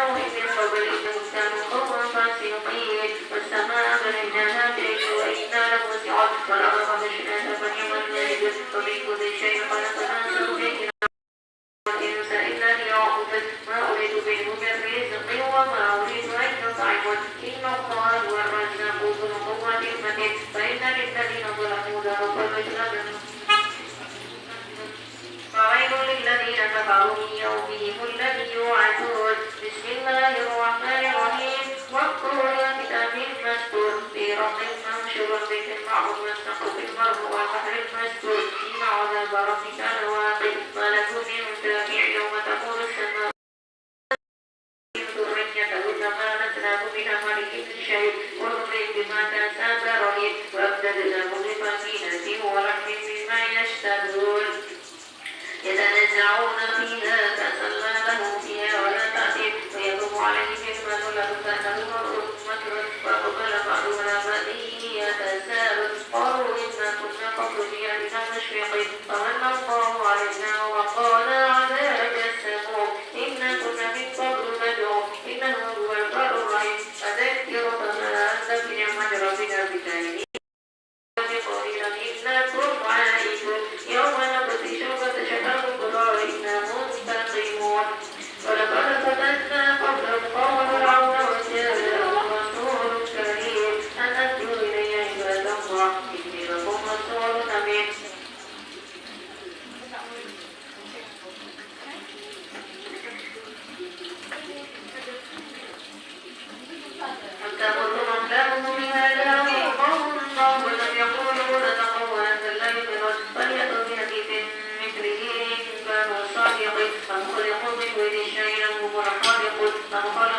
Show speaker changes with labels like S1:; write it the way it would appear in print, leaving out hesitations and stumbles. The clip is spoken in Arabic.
S1: نوح من قبل إنهم كانوا قوما فاسقين والسماء بنيناها بأيد وإنا لموسعون والأرض فرشناها فنعم الماهدون ومن كل شيء خلقنا زوجين والإنس إلا ليعبدون ما أريد منهم من رزق وما أريد أن يطعمون إن الله هو الرزاق ذو القوة المتين فإن للذين ظلموا ذنوبا مثل فويل للذين كفروا من يومهم الذي يوعدون بسم الله الرحمن الرحيم والطور وكتاب مسطور في رق منشور بكلمة والسقف المرء والبحر المسطور إن عذاب ربك لواقع ما له من دافع يوم تقول السماء ما نزلاه من ملك شيء ونطيب بما تنسى رهيب وأبدلناه بفاكهة ولحم مما يشتهون يتنزعون فيها كأسا لا لهم فيها ولا تأثيم ويطوف عليهم المثل كأنهم رؤوس وأقبل بعضهم على بعض يتساءلون قالوا إنا كنا قبل بأهلنا مشفقين فمن الله علينا ووقانا عذاب السموم إنا كنا من قبل ندعو إنه هو البر الرحيم فذكر فما أنت بنعمة ربك بكاهن ولقد فتنا قبلهم قوم فرعون وجاءهم رسول كريم أن أدوا إلي عباد الله إني لكم رسول أمين وتمرهم لهم بهذا قوم الله لم يقولوا لتقولن الليل فليأتوا بحديث مثله إن كانوا صادقين أم خلقوا من غير شيء هم الخالقون أم خلقوا